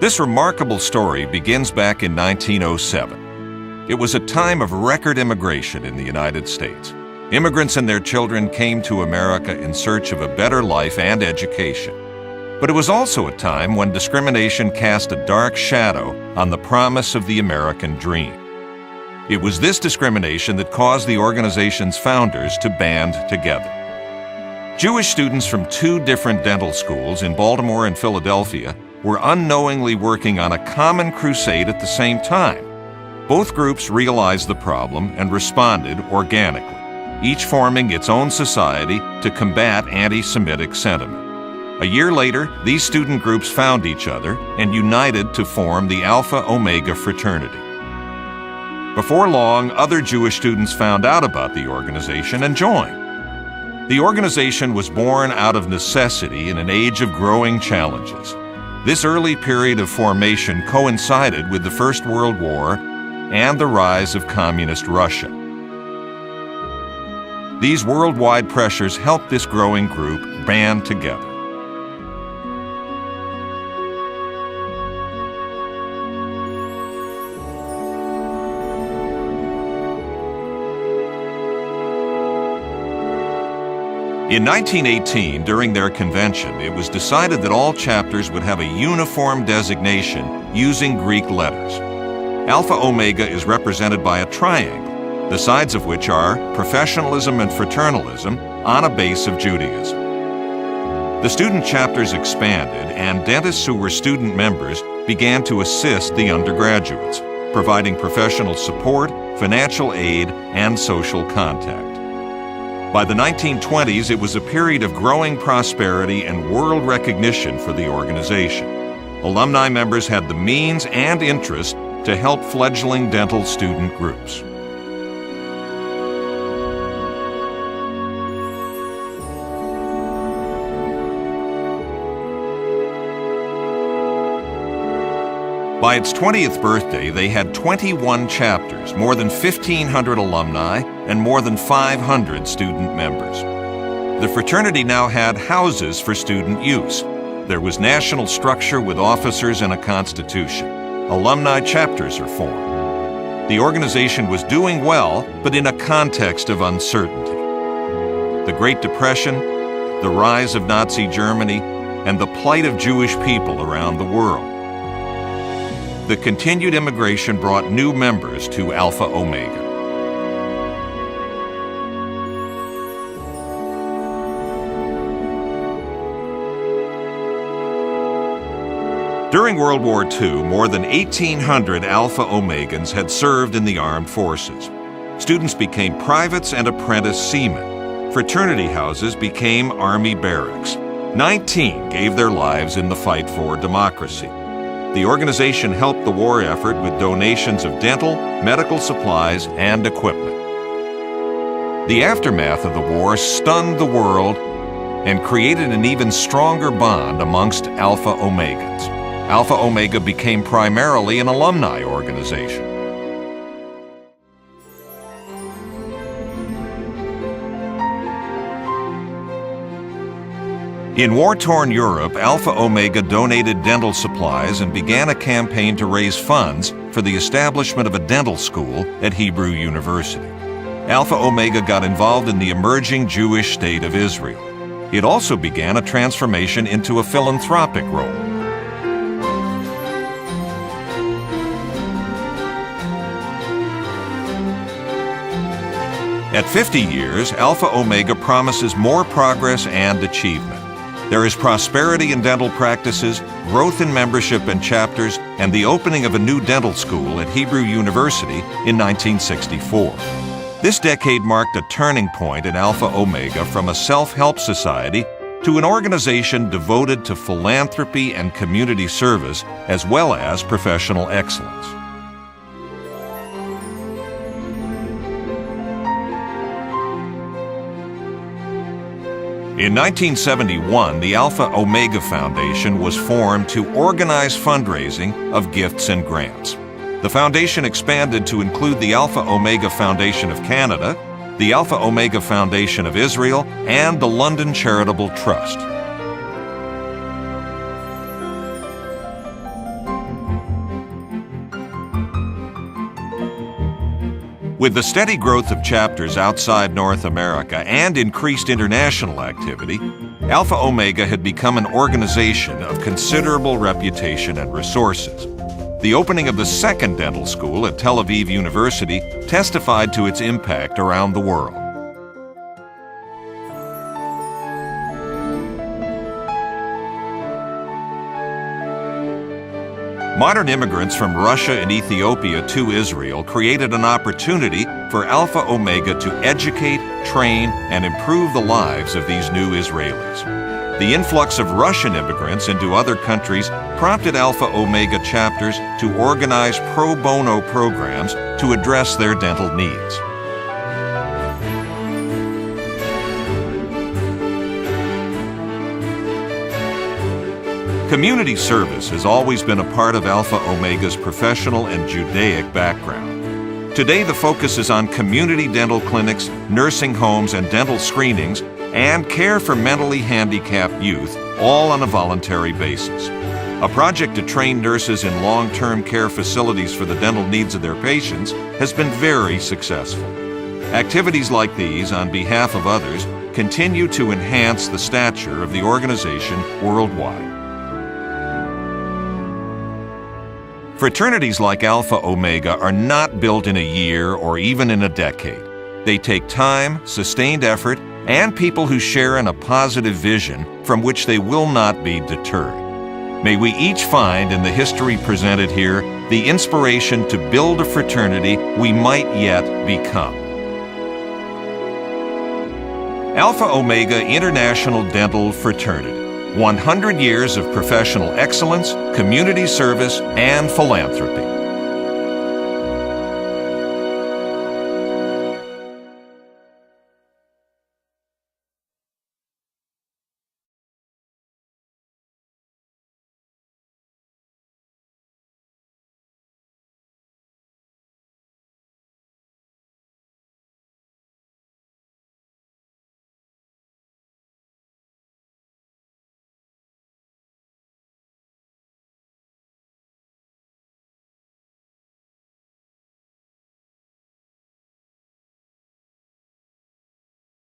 This remarkable story begins back in 1907. It was a time of record immigration in the United States. Immigrants and their children came to America in search of a better life and education. But it was also a time when discrimination cast a dark shadow on the promise of the American dream. It was this discrimination that caused the organization's founders to band together. Jewish students from two different dental schools in Baltimore and Philadelphia were unknowingly working on a common crusade at the same time. Both groups realized the problem and responded organically, each forming its own society to combat anti-Semitic sentiment. A year later, these student groups found each other and united to form the Alpha Omega Fraternity. Before long, other Jewish students found out about the organization and joined. The organization was born out of necessity in an age of growing challenges. This early period of formation coincided with the First World War and the rise of Communist Russia. These worldwide pressures helped this growing group band together. In 1918, during their convention, it was decided that all chapters would have a uniform designation using Greek letters. Alpha Omega is represented by a triangle, the sides of which are professionalism and fraternalism on a base of Judaism. The student chapters expanded, and dentists who were student members began to assist the undergraduates, providing professional support, financial aid, and social contact. By the 1920s, it was a period of growing prosperity and world recognition for the organization. Alumni members had the means and interest to help fledgling dental student groups. By its 20th birthday, they had 21 chapters, more than 1,500 alumni, and more than 500 student members. The fraternity now had houses for student use. There was national structure with officers and a constitution. Alumni chapters are formed. The organization was doing well, but in a context of uncertainty. The Great Depression, the rise of Nazi Germany, and the plight of Jewish people around the world. The continued immigration brought new members to Alpha Omega. During World War II, more than 1,800 Alpha Omegans had served in the armed forces. Students became privates and apprentice seamen. Fraternity houses became army barracks. 19 gave their lives in the fight for democracy. The organization helped the war effort with donations of dental, medical supplies, and equipment. The aftermath of the war stunned the world and created an even stronger bond amongst Alpha Omegans. Alpha Omega became primarily an alumni organization. In war-torn Europe, Alpha Omega donated dental supplies and began a campaign to raise funds for the establishment of a dental school at Hebrew University. Alpha Omega got involved in the emerging Jewish state of Israel. It also began a transformation into a philanthropic role. At 50 years, Alpha Omega promises more progress and achievement. There is prosperity in dental practices, growth in membership and chapters, and the opening of a new dental school at Hebrew University in 1964. This decade marked a turning point in Alpha Omega from a self-help society to an organization devoted to philanthropy and community service, as well as professional excellence. In 1971, the Alpha Omega Foundation was formed to organize fundraising of gifts and grants. The foundation expanded to include the Alpha Omega Foundation of Canada, the Alpha Omega Foundation of Israel, and the London Charitable Trust. With the steady growth of chapters outside North America and increased international activity, Alpha Omega had become an organization of considerable reputation and resources. The opening of the second dental school at Tel Aviv University testified to its impact around the world. Modern immigrants from Russia and Ethiopia to Israel created an opportunity for Alpha Omega to educate, train, and improve the lives of these new Israelis. The influx of Russian immigrants into other countries prompted Alpha Omega chapters to organize pro bono programs to address their dental needs. Community service has always been a part of Alpha Omega's professional and Judaic background. Today, the focus is on community dental clinics, nursing homes and dental screenings, and care for mentally handicapped youth, all on a voluntary basis. A project to train nurses in long-term care facilities for the dental needs of their patients has been very successful. Activities like these, on behalf of others, continue to enhance the stature of the organization worldwide. Fraternities like Alpha Omega are not built in a year or even in a decade. They take time, sustained effort, and people who share in a positive vision from which they will not be deterred. May we each find in the history presented here the inspiration to build a fraternity we might yet become. Alpha Omega International Dental Fraternity. 100 years of professional excellence, community service, and philanthropy.